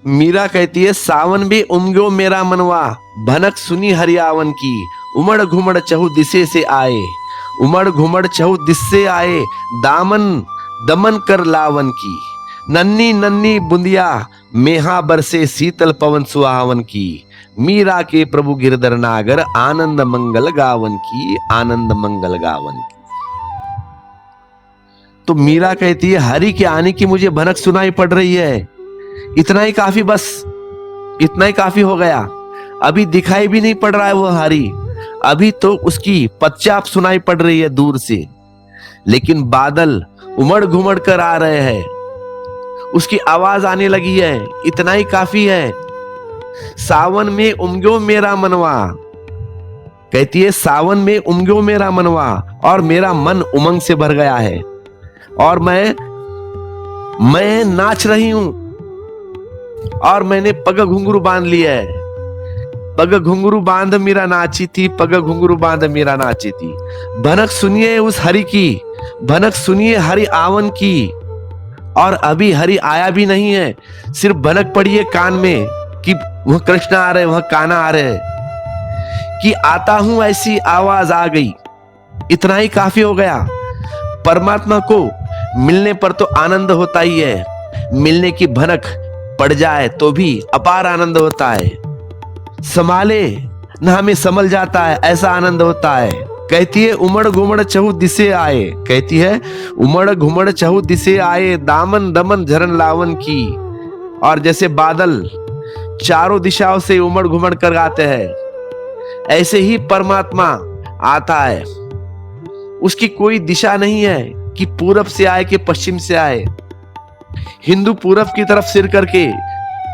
मीरा कहती है, सावन भी उमग्यो मेरा मनवा, भनक सुनी हरियावन की, उमड़ घुमड़ चहु दिशे से आए, उमड़ घुमड़ चहु दिस से आए, दामन दमन कर लावन की, नन्नी नन्नी बुंदिया मेहा बरसे शीतल पवन सुहावन की, मीरा के प्रभु गिरधर नागर आनंद मंगल गावन की, आनंद मंगल गावन की। तो मीरा कहती है, हरि के आने की मुझे भनक सुनाई पड़ रही है, इतना ही काफी, बस इतना ही काफी हो गया। अभी दिखाई भी नहीं पड़ रहा है वो हरि, अभी तो उसकी पदचाप सुनाई पड़ रही है दूर से, लेकिन बादल उमड़ घुमड़ कर आ रहे हैं, उसकी आवाज आने लगी है, इतना ही काफी है। सावन में उमग्यो मेरा मनवा, कहती है सावन में उमग्यो मेरा मनवा, और मेरा मन उमंग से भर गया है, और मैं नाच रही हूं, और मैंने पग घुंघरू बांध लिया है। पग घुंघरू बांध मीरा नाची थी, पग घुंघरू बांध मीरा नाची थी। भनक सुनिए उस हरि की, भनक सुनिए हरि आवन की। और अभी हरि आया भी नहीं है, सिर्फ भनक पड़ी है कान में कि वह कृष्ण आ रहे, वह कान्हा आ रहे, कि आता हूं ऐसी आवाज आ गई। इतना ही काफी हो गया। परमात्मा को मिलने पर तो आनंद होता ही है, मिलने की भनक पड़ जाए तो भी अपार आनंद होता है। संभाले ना हमें संभल जाता है, ऐसा आनंद होता है। कहती है उमड़ घुमड़ चहु दिशे आए, कहती है उमड़ घुमड़ चहु दिशे आए, दामन दमन झरन लावन की। और जैसे बादल चारों दिशाओं से उमड़ घुमड़ कर आते हैं, ऐसे ही परमात्मा आता है। उसकी कोई दिशा नहीं है कि पूरब से आए कि पश्चिम से आए। हिंदू पूरब की तरफ सिर करके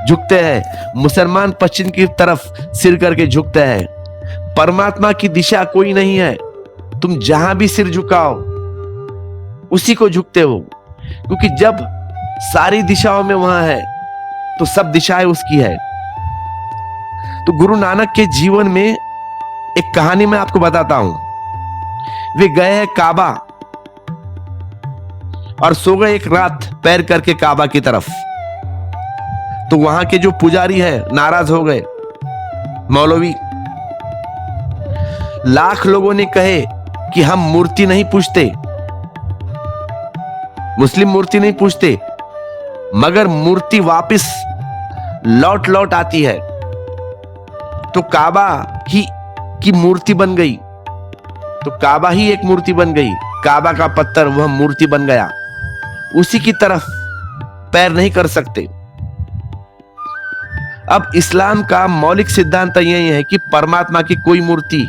झुकते हैं, मुसलमान पश्चिम की तरफ सिर करके झुकते हैं। परमात्मा की दिशा कोई नहीं है, तुम जहां भी सिर झुकाओ उसी को झुकते हो, क्योंकि जब सारी दिशाओं में वहां है तो सब दिशाएं उसकी है। तो गुरु नानक के जीवन में एक कहानी मैं आपको बताता हूं। वे गए हैं काबा और सो गए एक रात पैर करके काबा की तरफ। तो वहां के जो पुजारी है नाराज हो गए। मौलवी, लाख लोगों ने कहे कि हम मूर्ति नहीं पूजते, मुस्लिम मूर्ति नहीं पूजते, मगर मूर्ति वापस लौट लौट आती है। तो काबा ही की मूर्ति बन गई, तो काबा ही एक मूर्ति बन गई। काबा का पत्थर वह मूर्ति बन गया, उसी की तरफ पैर नहीं कर सकते। अब इस्लाम का मौलिक सिद्धांत यही है कि परमात्मा की कोई मूर्ति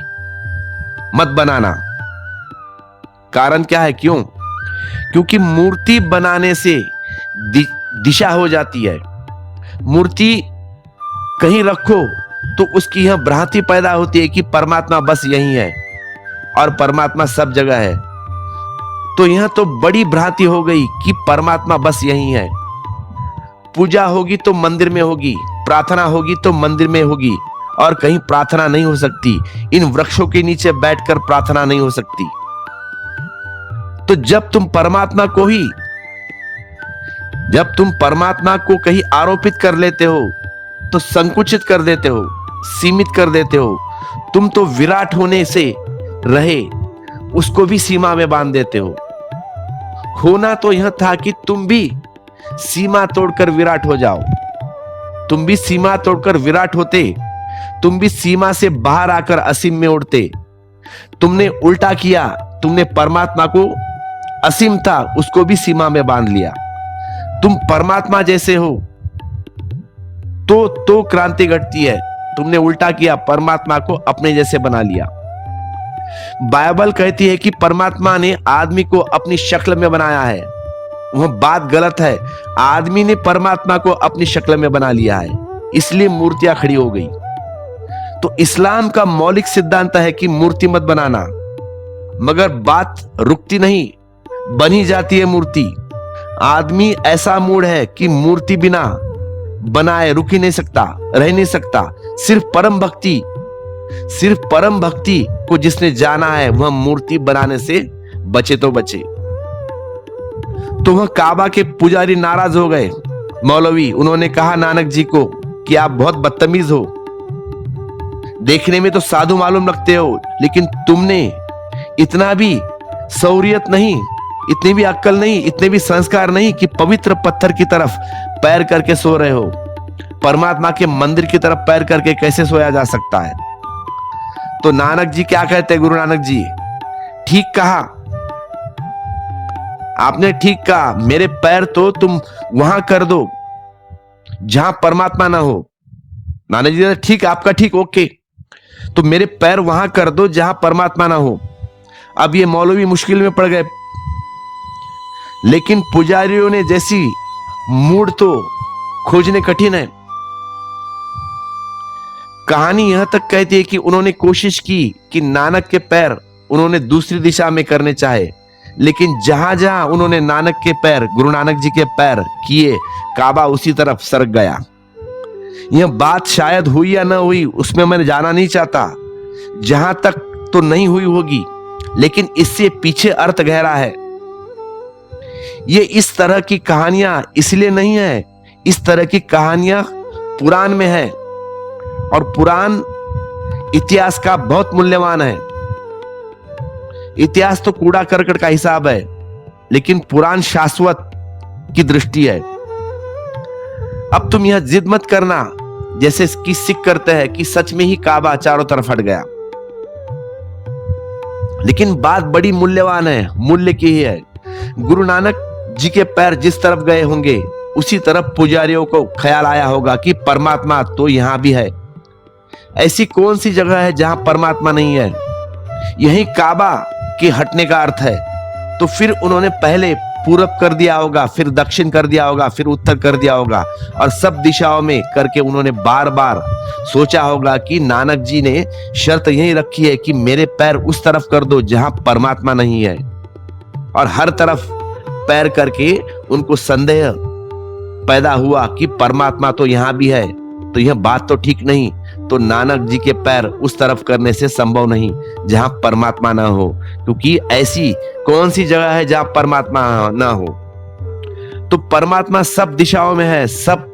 मत बनाना। कारण क्या है, क्यों? क्योंकि मूर्ति बनाने से दिशा हो जाती है। मूर्ति कहीं रखो तो उसकी यह भ्रांति पैदा होती है कि परमात्मा बस यही है और परमात्मा सब जगह है। तो यह तो बड़ी भ्रांति हो गई कि परमात्मा बस यही है। पूजा होगी तो मंदिर में होगी, प्रार्थना होगी तो मंदिर में होगी, और कहीं प्रार्थना नहीं हो सकती। इन वृक्षों के नीचे बैठकर प्रार्थना नहीं हो सकती। तो जब तुम परमात्मा को कहीं आरोपित कर लेते हो तो संकुचित कर देते हो, सीमित कर देते हो। तुम तो विराट होने से रहे उसको भी सीमा में बांध देते हो। होना तो यह था कि तुम भी सीमा तोड़कर विराट हो जाओ। तुम भी सीमा तोड़कर विराट होते, तुम भी सीमा से बाहर आकर असीम में उड़ते। तुमने उल्टा किया, तुमने परमात्मा को असीम था उसको भी सीमा में बांध लिया। तुम परमात्मा जैसे हो तो क्रांति घटती है। तुमने उल्टा किया, परमात्मा को अपने जैसे बना लिया। बाइबल कहती है कि परमात्मा ने आदमी को अपनी शक्ल में बनाया है। वह बात गलत है। आदमी ने परमात्मा को अपनी शक्ल में बना लिया है, इसलिए मूर्तियां खड़ी हो गई। तो इस्लाम का मौलिक सिद्धांत है कि मूर्ति मत बनाना, मगर बात रुकती नहीं, बनी जाती है मूर्ति। आदमी ऐसा मूड है कि मूर्ति बिना बनाए रुक ही नहीं सकता, रह नहीं सकता। सिर्फ परम भक्ति को जिसने जाना है वह मूर्ति बनाने से बचे तो बचे। तो वह काबा के पुजारी नाराज हो गए मौलवी उन्होंने कहा नानक जी को कि आप बहुत बदतमीज हो, देखने में तो साधु मालूम लगते हो, लेकिन तुमने इतना भी शौरियत नहीं, इतनी भी अक्ल नहीं, इतने भी संस्कार नहीं कि पवित्र पत्थर की तरफ पैर करके सो रहे हो। परमात्मा के मंदिर की तरफ पैर करके कैसे सोया जा सकता है? तो नानक जी क्या कहते हैं? गुरु नानक जी, ठीक कहा आपने, ठीक कहा, मेरे पैर तो तुम वहां कर दो जहां परमात्मा ना हो। नानक जी ठीक, आपका ठीक, ओके, तो मेरे पैर वहां कर दो जहां परमात्मा ना हो। अब ये मौलवी मुश्किल में पड़ गए, लेकिन पुजारियों ने जैसी मूड तो खोजने कठिन है। कहानी यहां तक कहती है कि उन्होंने कोशिश की कि नानक के पैर उन्होंने दूसरी दिशा में करने चाहे, लेकिन जहां जहां उन्होंने नानक के पैर, गुरु नानक जी के पैर किए, काबा उसी तरफ सरक गया। यह बात शायद हुई या ना हुई उसमें मैं जाना नहीं चाहता, जहां तक तो नहीं हुई होगी, लेकिन इससे पीछे अर्थ गहरा है। ये इस तरह की कहानियां इसलिए नहीं है, इस तरह की कहानियां पुराण में है, और पुराण इतिहास का बहुत मूल्यवान है। इतिहास तो कूड़ा करकट का हिसाब है, लेकिन पुराण शाश्वत की दृष्टि है। अब तुम यह जिद मत करना जैसे कि सिख करते हैं कि सच में ही काबा चारों तरफ हट गया, लेकिन बात बड़ी मूल्यवान है, मूल्य की ही है। गुरु नानक जी के पैर जिस तरफ गए होंगे उसी तरफ पुजारियों को ख्याल आया होगा कि परमात्मा तो यहां भी है। ऐसी कौन सी जगह है जहां परमात्मा नहीं है? यही काबा के हटने का अर्थ है। तो फिर उन्होंने पहले पूरब कर दिया होगा, फिर दक्षिण कर दिया होगा, फिर उत्तर कर दिया होगा, और सब दिशाओं में करके उन्होंने बार बार सोचा होगा कि नानक जी ने शर्त यही रखी है कि मेरे पैर उस तरफ कर दो जहां परमात्मा नहीं है, और हर तरफ पैर करके उनको संदेह पैदा हुआ कि परमात्मा तो यहां भी है, तो यह बात तो ठीक नहीं। तो नानक जी के पैर उस तरफ करने से संभव नहीं जहां परमात्मा ना हो, क्योंकि ऐसी कौन सी जगह है जहां परमात्मा ना हो? तो परमात्मा सब दिशाओं में है, सब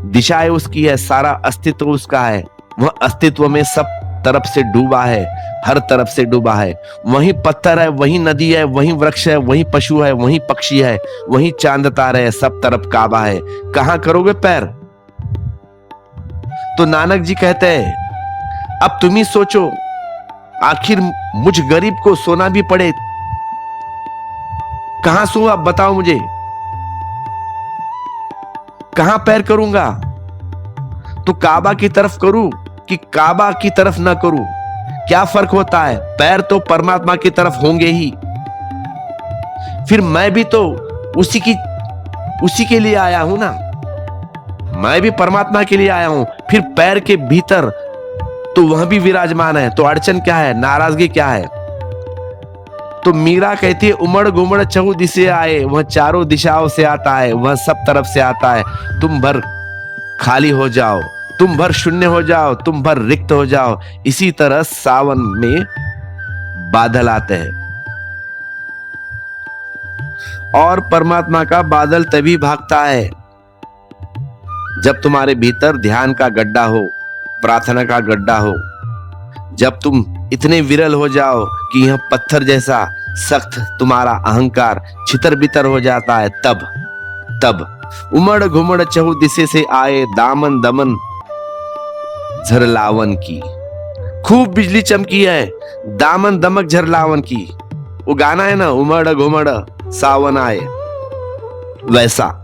दिशाएं उसकी है, सारा अस्तित्व उसका है। वह अस्तित्व में सब तरफ से डूबा है, हर तरफ से डूबा है। वही पत्थर है, वही नदी है, वही वृक्ष है, वही पशु है, वही पक्षी है, वही चांद तारे है, सब तरफ काबा है। कहां करोगे पैर? तो नानक जी कहते हैं अब तुम ही सोचो, आखिर मुझ गरीब को सोना भी पड़े, कहां सो? अब बताओ मुझे, कहां पैर करूंगा? तो काबा की तरफ करूं कि काबा की तरफ ना करूं? क्या फर्क होता है? पैर तो परमात्मा की तरफ होंगे ही। फिर मैं भी तो उसी के लिए आया हूं ना, मैं भी परमात्मा के लिए आया हूं। फिर पैर के भीतर तो वह भी विराजमान है, तो अड़चन क्या है, नाराजगी क्या है? तो मीरा कहती है उमड़ घुमड़ चहु दिशे आए, वह चारों दिशाओं से आता है, वह सब तरफ से आता है। तुम भर खाली हो जाओ, तुम भर शून्य हो जाओ, तुम भर रिक्त हो जाओ। इसी तरह सावन में बादल आते हैं, और परमात्मा का बादल तभी भागता है जब तुम्हारे भीतर ध्यान का गड्ढा हो, प्रार्थना का गड्ढा हो, जब तुम इतने विरल हो जाओ कि यह पत्थर जैसा सख्त तुम्हारा अहंकार छितर बितर हो जाता है, तब उमड़ घुमड़ चहु दिशे से आए, दामन दमन झरलावन की। खूब बिजली चमकी है, दामन दमक झरलावन की। वो गाना है ना, उमड़ घुमड़ सावन आए, वैसा